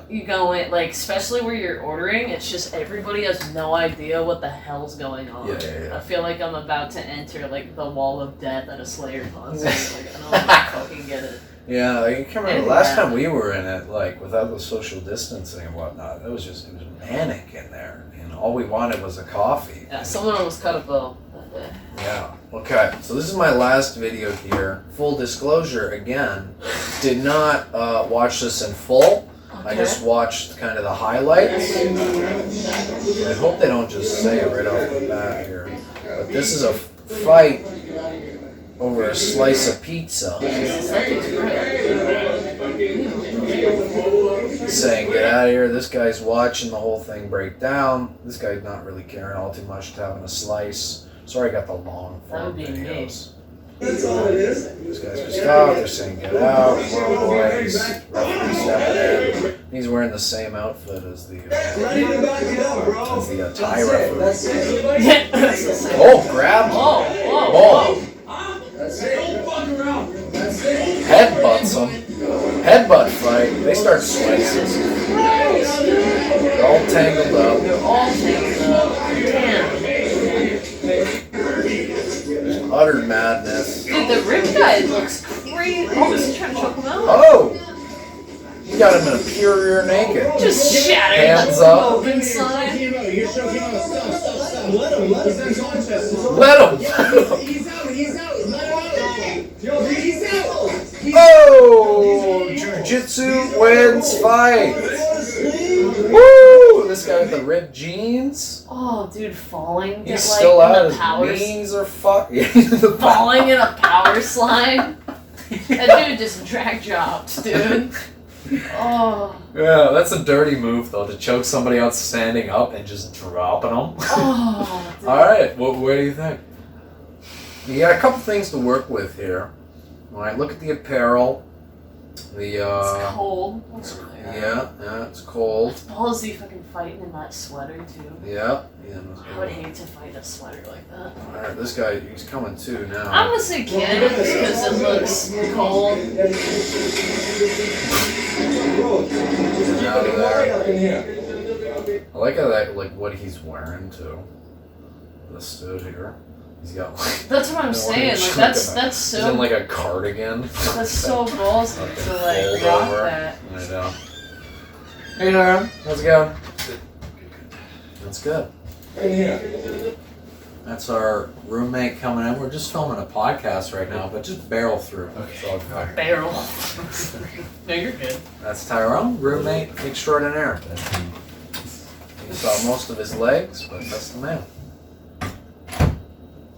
you go in, like especially where you're ordering, it's just everybody has no idea what the hell's going on. Yeah. I feel like I'm about to enter like the wall of death at a Slayer concert. Like I don't fucking get it. Yeah, like, I can't remember the last time we were in it, like without the social distancing and whatnot. It was manic in there, and all we wanted was a coffee. Yeah, someone almost cut a bill that day. Yeah. Okay. So this is my last video here. Full disclosure again, did not watch this in full. I just watched kind of the highlights. I hope they don't just say it right off the bat here. But this is a fight over a slice of pizza. Jesus, that dude's great. He's saying, "Get out of here." This guy's watching the whole thing break down. This guy's not really caring all too much to having a slice. Sorry, I got the long That form would be videos. That's all it is. These guys pissed off. They're saying, "Get out." More boys. Referee stepping in. He's wearing the same outfit as the Ready to back it up, bro. Thai referee. That's it. Oh, grab. Whoa, whoa, Oh, That's it. Don't fuck around. That's it. headbutt Headbutt fight. They start sweating. They're all tangled up. They're all tangled up. Damn. Utter madness. Dude, the rib guy looks crazy. Oh, he's trying to choke him out. Oh! You got him in a pure rear naked. Just shattered. Hands the up. open side. You're choking out. Stop. Let him. He's unconscious. Let him! He's out. Let him out. He's out. Oh! Jiu-jitsu wins fight. Woo! This guy with the ripped jeans. Oh, dude, falling. He's still in out. the His power. knees are fucking. Falling in a power slide. That dude just drag dropped, dude. Oh. Yeah, that's a dirty move though, to choke somebody out standing up and just dropping them. Oh. Dude. All right, what do you think? You got a couple things to work with here. All right, look at the apparel. The It's cold. yeah, it's cold. It's ballsy fucking fighting in that sweater too. Yeah. I would hate to fight a sweater like that. All right, this guy, he's coming too now. I'm gonna say Canada because it looks cold. Get out of there. I like how what he's wearing too. This dude here, he's got like. That's what I'm saying. Like that's He's in so like a cardigan. that's so ballsy Like to fold like rock over. that. I know. Hey, Nora. How's it going? That's good. That's our roommate coming in. We're just filming a podcast right now, but just barrel through. It's all good. Barrel. No, you're good. That's Tyrone, roommate extraordinaire. You saw most of his legs, but that's the man.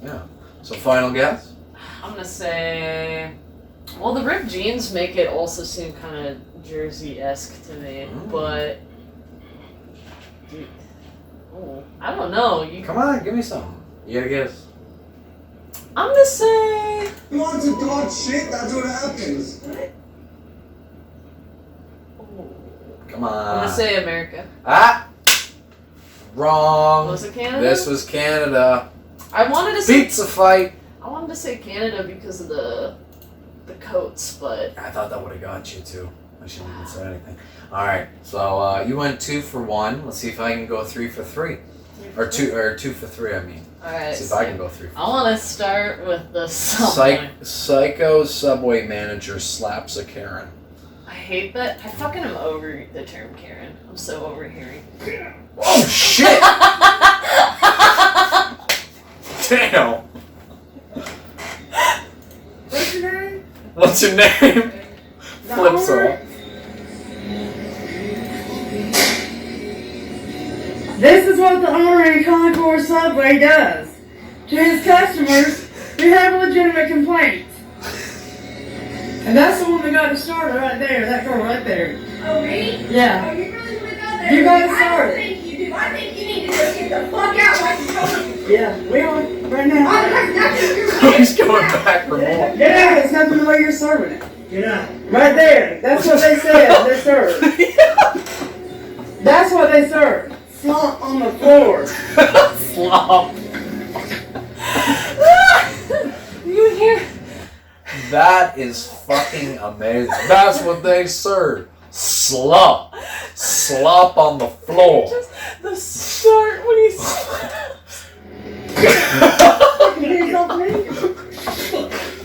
Yeah. So final guess? I'm gonna say. Well, the ripped jeans make it also seem kind of Jersey-esque to me, but. Dude, oh, I don't know. Come on, give me something. You gotta guess. I'm gonna say. You want to talk shit? That's what happens. Come on. I'm gonna say America. Ah! Wrong. Was it Canada? This was Canada. I wanted to say. Pizza fight. I wanted to say Canada because of the coats, but I thought that would have got you too. I shouldn't even say anything. Alright, so you went 2 for 1. Let's see if I can go 3 for 3. Or 2 for 3, I mean. Alright. See if I can go 3 for 3. I want to start with the subway. Psycho Subway manager slaps a Karen. I hate that. I fucking am over the term Karen. I'm so overhearing. Oh shit! Damn! What's your name? What's your name? Flips off. This is what the owner in Concord Subway does to his customers who have legitimate complaints. And that's the one that got it started right there, that girl right there. Oh, me? Yeah. Oh, you really put that there? You got it I started. don't think you do. I think you need to just get the fuck out like you told me. Yeah, we are right now. He's going back for more. Get out, it's nothing the way you're serving it. Get out. Right there, that's what they said, they serve. That's what they serve. Slump on the floor. Slop. You hear? That is fucking amazing. That's what they serve. Slop. Slop on the floor. Just the start when he.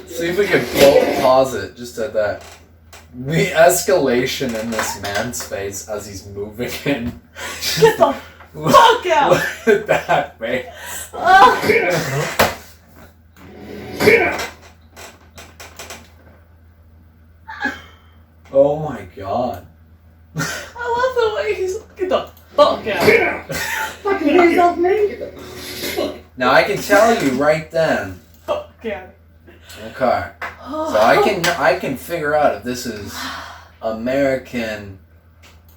See if we can pause it just at that. The escalation in this man's face as he's moving in. Get the fuck out! Look at that face. Oh. Oh my god. I love the way he's like, get the fuck out. Fucking hands off me. Now I can tell you right then. Fuck out. Okay. So I can figure out if this is American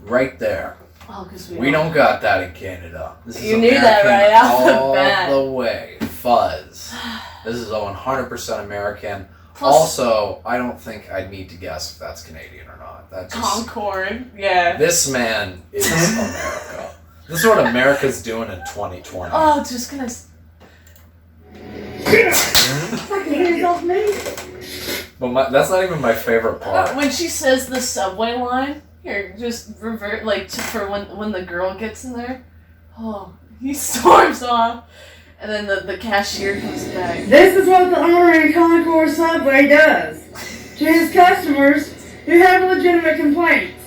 right there. Oh, because We don't got that in Canada. This is You knew that American right off the all bat. the way. Fuzz. This is 100% American. Plus- Also, I don't think I'd need to guess if that's Canadian or not. That just Concord. Yeah. this man is America. This is what America's doing in 2020. Oh, just gonna. Fucking hands off me. But that's not even my favorite part. When she says the subway line, here, just revert, like, for when the girl gets in there. Oh, he storms off. And then the cashier comes back. This is what the Honorary Concourse Subway does to his customers who have legitimate complaints.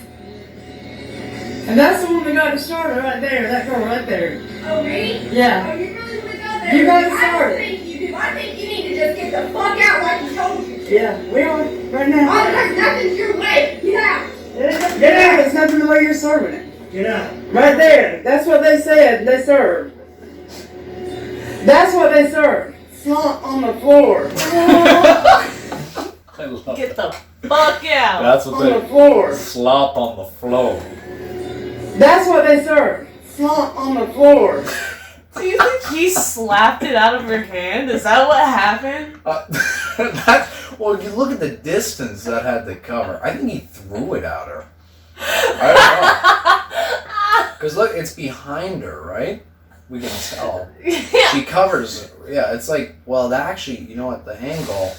And that's the one that got it started right there, that girl right there. Oh, me? Yeah. Oh, you really went out there? You got it I don't started. think you do. I think you need to just get the fuck out like you told you. Yeah, we are, right now. Oh, there's nothing your way. Get out. Get out, it's nothing the way you're serving it. Get out. Right there, that's what they said they served. That's what they served. Slump on the floor. I love Get the fuck out. That's what On the they floor. slop on the floor. That's what they served. Slump on the floor. Do you think he slapped it out of her hand? Is that what happened? Well, you look at the distance that had to cover. I think he threw it at her. I don't know. Because look, it's behind her, right? We can tell. Yeah. She covers. Yeah, it's like, well, that actually, you know what, the angle,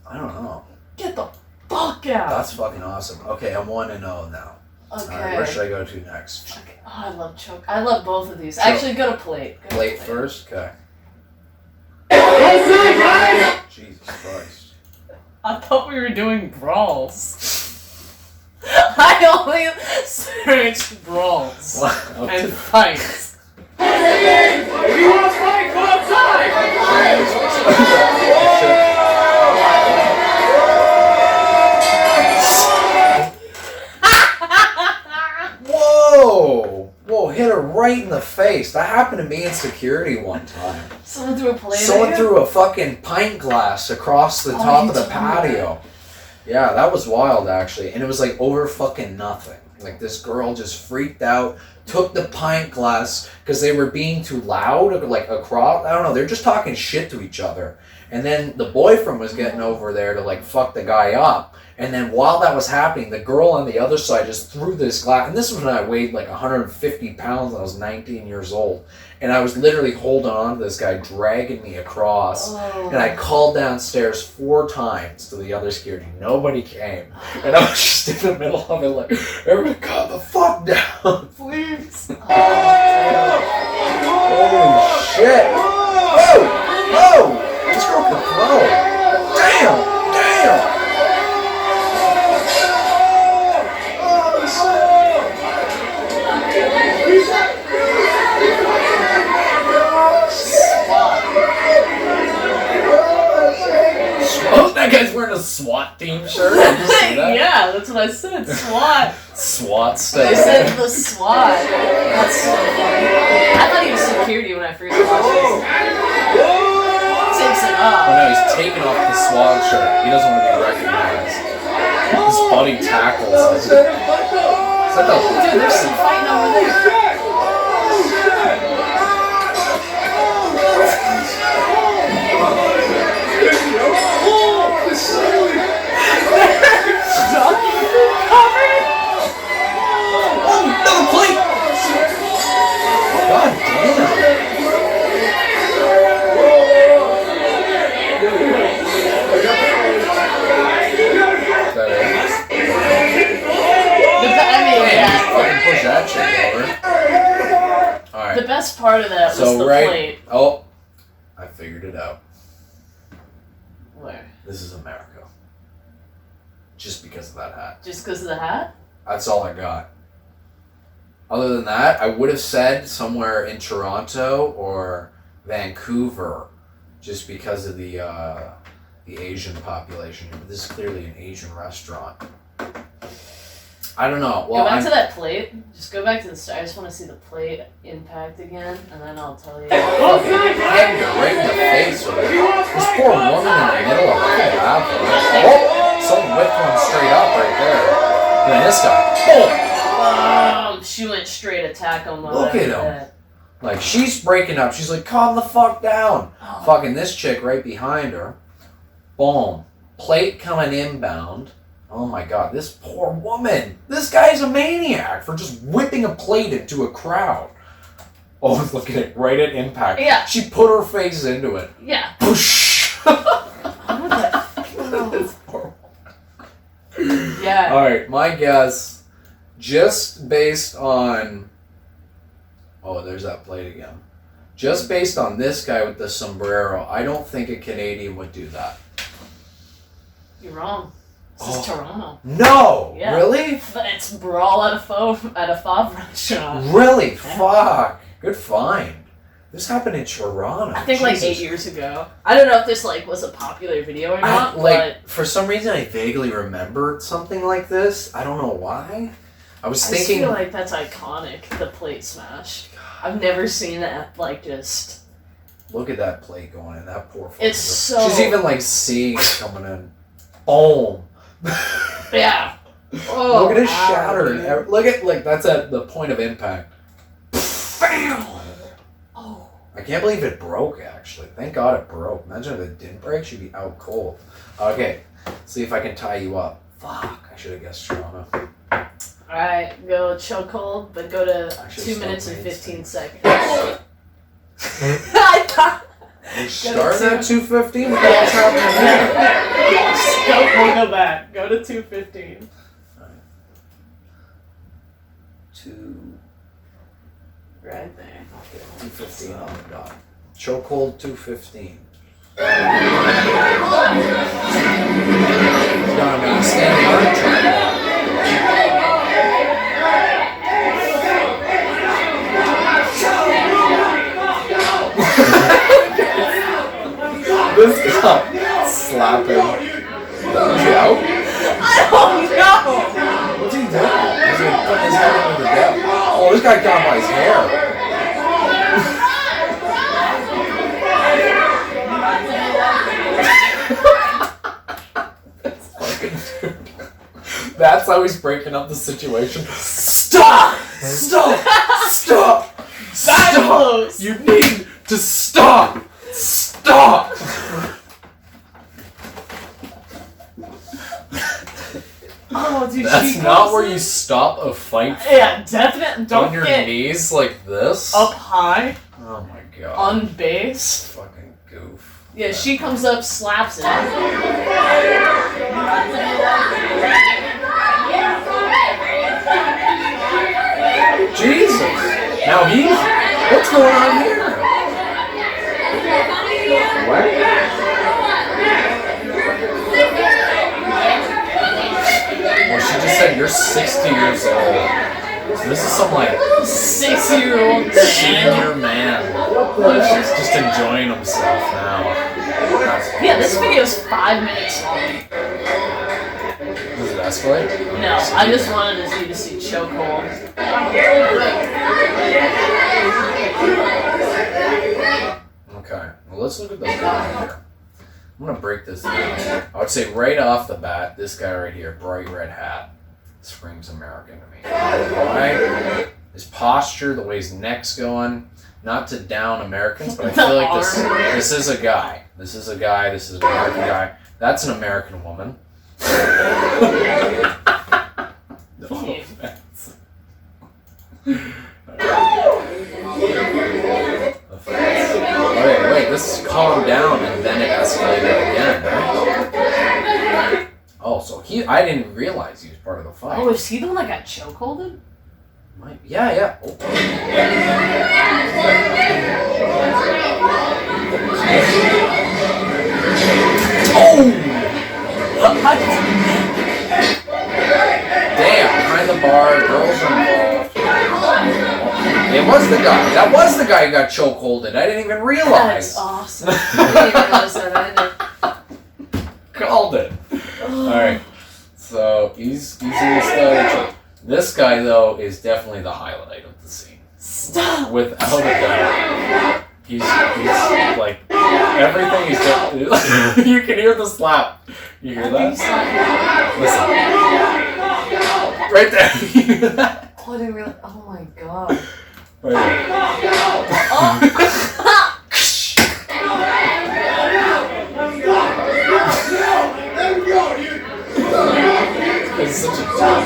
I don't know. Get the fuck out. That's fucking awesome. Okay, I'm 1-0 now. Okay. Alright, where should I go to next? Okay. Oh, I love choke. I love both of these. Choke. Actually, go to plate. Go to Plate first? Okay. Jesus Christ. I thought we were doing brawls. I only searched brawls Wow. and fights. If you want to fight, go outside! Whoa! Whoa, hit her right in the face. That happened to me in security one time. Someone threw a plate Someone at you? threw a fucking pint glass across the top you of the told me patio. Yeah, that was wild actually. And it was like over fucking nothing. Like this girl just freaked out, took the pint glass because they were being too loud, or like across, I don't know, they're just talking shit to each other. And then the boyfriend was getting over there to like fuck the guy up. And then while that was happening, the girl on the other side just threw this glass. And this was when I weighed like 150 pounds and I was 19 years old. And I was literally holding on to this guy, dragging me across. Oh. And I called downstairs 4 times to the other security. Nobody came. And I was just in the middle of it like, everybody calm the fuck down. Please. Holy shit. Whoa! Whoa! This girl can throw. Damn! Damn! Oh, that guy's wearing a SWAT team shirt. Did you see that? Yeah, that's what I said. SWAT. SWAT I style. said the SWAT. That's so funny. I thought he was security when I first watched this. Takes it Oh off. no, he's taking off the SWAT shirt. He doesn't want to be recognized. His buddy tackles him. Is that the... Dude, there's some fighting over there. Another plate! God damn! Fucking push that shit over. The Alright, best part of that was so the right... plate. Oh, I figured it out. Where? This is America. Just because of that hat. Just because of the hat? That's all I got. Other than that, I would have said somewhere in Toronto or Vancouver, just because of the Asian population. But this is clearly an Asian restaurant. I don't know. Well, Go back to that plate. Just go back to the start. I just want to see the plate impact again, and then I'll tell you. fucking hitting her right in the face with it. This poor woman in the middle of the bathroom. Oh, someone whipped one straight up right there. And then this guy. Boom! She went straight attack on my Look at him. Like, she's breaking up. She's like, calm the fuck down. Oh. Fucking this chick right behind her. Boom. Plate coming inbound. Oh my god, this poor woman. This guy's a maniac for just whipping a plate into a crowd. Oh, look at it. Right at impact. Yeah. She put her face into it. Yeah. Push. What the? Yeah. All right, my guess, just based on. Oh, there's that plate again. Just based on this guy with the sombrero, I don't think a Canadian would do that. You're wrong. This is Toronto. No! Yeah. Really? But it's Brawl at a Fauve restaurant. Really? Yeah. Fuck. Good find. This happened in Toronto. I think like 8 years ago. I don't know if this like was a popular video or not, but for some reason I vaguely remembered something like this. I don't know why. I was I thinking. just feel like that's iconic. The plate smash. I've never seen that like just. Look at that plate going in. That poor fucking It's girl. so. She's even like seeing it coming in. Boom. Yeah. Oh, Look at it ow, shatter. dude. Look at like that's at the point of impact. Bam. Oh. I can't believe it broke. Actually, thank God it broke. Imagine if it didn't break. She'd be out cold. Okay, see if I can tie you up. Fuck. I should have guessed Toronto. Alright, go chokehold, but go to I should've 2 minutes and stopped 15 seconds. I thought. We started at 2:15. What the hell's happening here? We'll go back. Go to 2:15. 2. Right there. Okay, 2:15 on the dot. Chokehold 2:15. Gonna be standing on a tripod. This guy slapping. Is he out? I don't know! What's he doing? He's gonna put his head into the depth. Oh, this guy got by his hair. That's fucking dude. That's how he's breaking up the situation. Stop! Stop! Stop! That close. You need to stop! Stop! Oh, dude, That's she not goes where in- you stop a fight Yeah, definitely. Don't on your get knees like this. up high, Oh my god. on base. Fucking goof. Yeah, she comes up, slaps him. Jesus! Now what's going on here? What? Well, she just said you're 60 years old. So this is some like 6-year-old man. senior man. He's just enjoying himself now. Yeah, this video is 5 minutes long. Does it escalate? No, I just wanted you to see chokehold. Okay, well let's look at the line here. I'm gonna break this down. I would say right off the bat, this guy right here, bright red hat, screams American to me. Alright? His posture, the way his neck's going, not to down Americans, but I feel like this is a guy. This is an American guy. That's an American woman. No offense. Wait, this calmed down and then it escalated again, right? Oh, so I didn't realize he was part of the fight. Oh, is he the one that got chokeholded? Yeah. Oh. Damn, behind the bar, girls are involved. It was the guy. That was the guy who got chokeholded. I didn't even realize. That's awesome. I didn't realize that either. Called it. Alright. So he's in the This guy though is definitely the highlight of the scene. Stop. Without a doubt. He's like everything he's doing. You can hear the slap. You hear that? Listen. Right there. You hear that? Oh, I didn't realize. Oh my god. Right there. It's such a joke.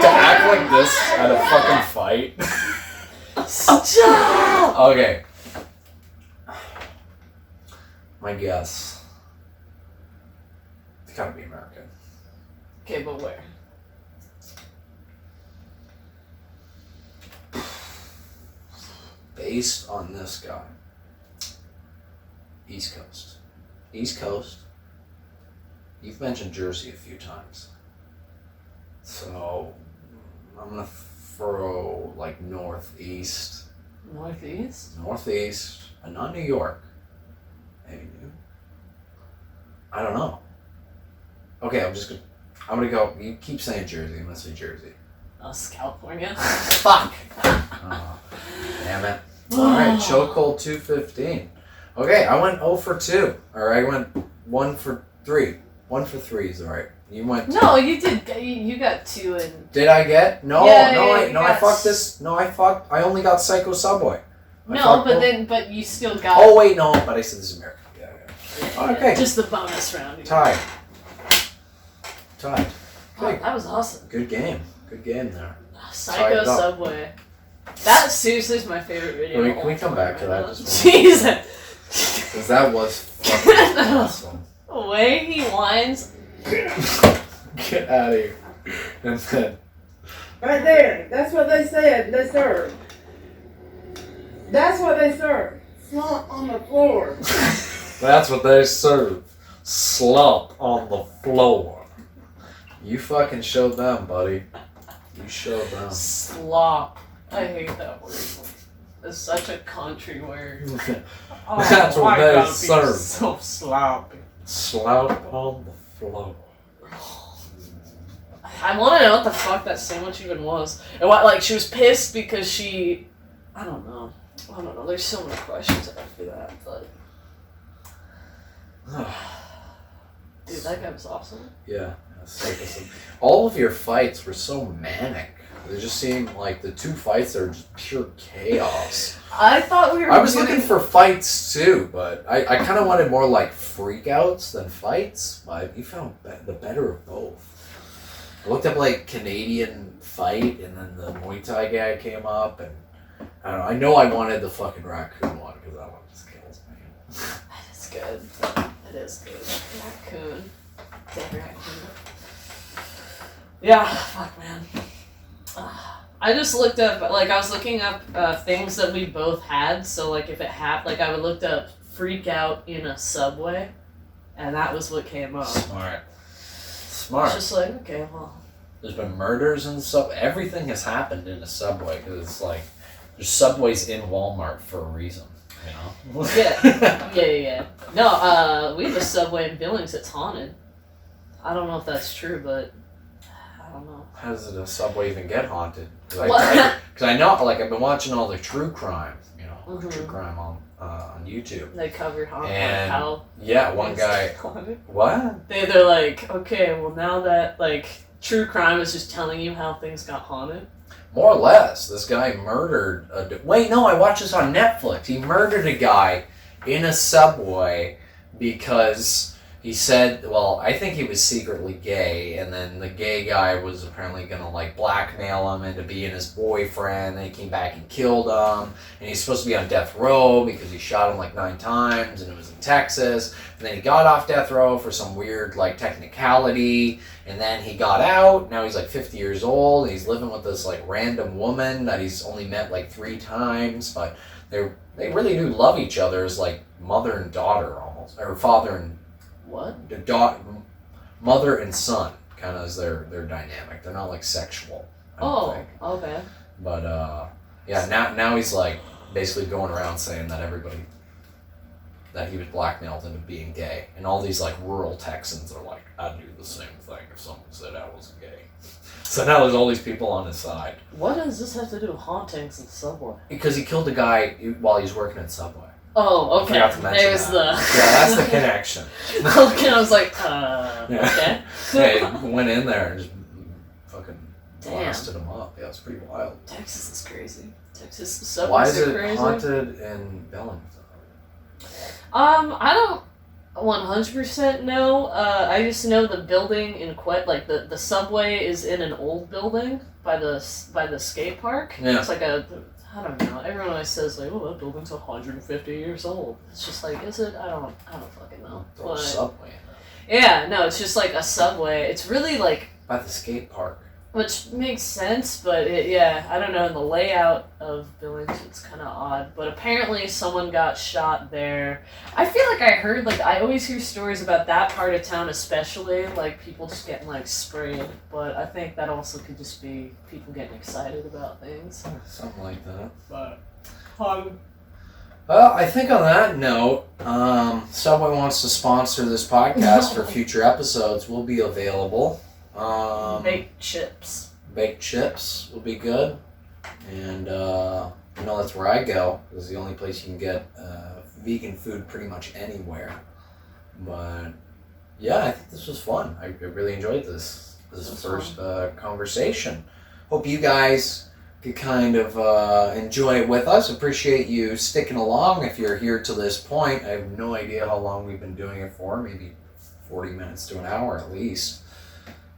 To act like this at a fucking fight. Stop. Okay. My guess. It's gotta be American. Okay, but where? Based on this guy. East Coast. East Coast. You've mentioned Jersey a few times. So, I'm going to throw, like, Northeast. Northeast? Northeast. And not New York. Maybe New. I don't know. Okay, I'm going to go. You keep saying Jersey. I'm going to say Jersey. Us, California. Fuck! Oh, damn it. Alright, chokehold 215. Okay, I went 0 for 2. Or I went 1 for 3. 1 for 3 is alright. You went 2. No, you did. You got 2 and. Did I get? No, Yeah, I fucked this. No, I only got Psycho Subway. No, but you still got. Oh, wait, no, but I said this is American. Yeah. Okay. Just the bonus round. Tied. Oh, that was awesome. Good game. Good game there. Psycho Subway. That seriously is my favorite video. Can we come back to that? Jesus. Because that was fucking awesome. The way he whines. Get out of here. And then. Right there. That's what they said. They serve. That's what they serve. Slump on the floor. That's what they serve. Slump on the floor. You fucking showed them, buddy. You showed them. Slop. I hate that word. It's such a country word. Oh, That's what they serve. So sloppy. Slump on the floor. I want to know what the fuck that sandwich even was. And what, like, she was pissed because she. I don't know. There's so many questions after that, but. Dude, that guy was awesome. Yeah. All of your fights were so manic. They just seemed like the 2 fights are just pure chaos. I thought we were. I was looking for fights too, but I kind of wanted more like freakouts than fights. But you found the better of both. I looked up like Canadian fight, and then the Muay Thai guy came up, and I don't know. I know I wanted the fucking raccoon one because that one just kills me. That is good. That is good. Raccoon. Dead raccoon. Yeah, fuck, man. I just looked up, like, I was looking up things that we both had, so, like, if it happened, like, I would looked up freak out in a subway, and that was what came up. Smart. It's just like, okay, well. There's been murders and stuff. Everything has happened in a subway because it's like, there's subways in Walmart for a reason, you know? Yeah. No, we have a subway in Billings that's haunted. I don't know if that's true, but I don't know. How does a subway even get haunted? Because I know, like, I've been watching all the true crime, you know, true crime on YouTube. They covered haunted. And How yeah, one guy. haunted. What? They're like, okay, well now that like true crime is just telling you how things got haunted. More or less, this guy murdered. Wait, no, I watched this on Netflix. He murdered a guy in a subway because he said, well, I think he was secretly gay, and then the gay guy was apparently gonna like blackmail him into being his boyfriend, and he came back and killed him, and he's supposed to be on death row because he shot him like 9 times, and it was in Texas, and then he got off death row for some weird like technicality, and then he got out, now he's like 50 years old, and he's living with this like random woman that he's only met like 3 times, but they really do love each other as like mother and daughter almost, or father and What? The mother and son kind of is their dynamic. They're not like sexual. I don't think. Okay. But yeah, now he's like basically going around saying that he was blackmailed into being gay, and all these like rural Texans are like, I'd do the same thing if someone said I wasn't gay. So now there's all these people on his side. What does this have to do with hauntings in Subway? Because he killed a guy while he was working at Subway. Oh, okay. I forgot to mention There's that. Yeah, that's the connection. Okay, I was like, okay. Yeah, he went in there and just fucking Damn. blasted him up. Yeah, it's pretty wild. Texas is crazy. Texas subways Why is are it crazy. haunted in Billings? I don't 100% know. I just know the building in like the subway is in an old building by the skate park. Yeah. It's like I don't know. Everyone always says like, "Oh, that building's 150 years old." It's just like, is it? I don't fucking know. Throw a But subway. yeah, no, it's just like a subway. It's really like By the skate park. Which makes sense, but I don't know, in the layout of Billings, it's kind of odd. But apparently someone got shot there. I feel like I heard, like, I always hear stories about that part of town especially, like, people just getting, like, sprayed. But I think that also could just be people getting excited about things. Something like that. But, Well, I think on that note, Subway wants to sponsor this podcast for future episodes. We'll be available. baked chips. Baked chips will be good. And, that's where I go. It's the only place you can get vegan food pretty much anywhere. But, yeah, I think this was fun. I really enjoyed this first conversation. Hope you guys could kind of enjoy it with us. Appreciate you sticking along if you're here to this point. I have no idea how long we've been doing it for. Maybe 40 minutes to an hour at least.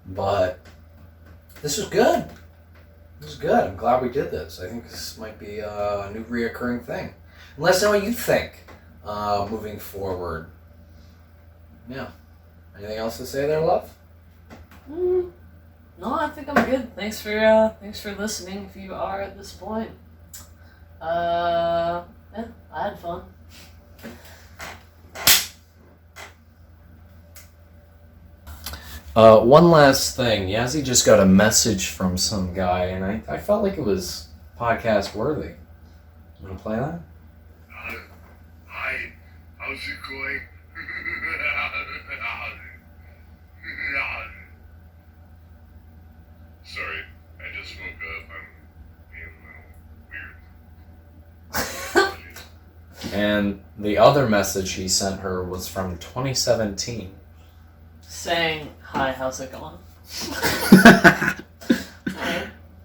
But this was good. This was good. I'm glad we did this. I think this might be a new reoccurring thing. And let us know what you think moving forward. Yeah. Anything else to say there, love? No, I think I'm good. Thanks for listening if you are at this point. I had fun. One last thing. Yazzie just got a message from some guy, and I felt like it was podcast worthy. You want to play that? Hi, how's it going? Sorry, I just woke up. I'm being a little weird. And the other message he sent her was from 2017. Saying, hi, how's it going?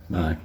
Bye.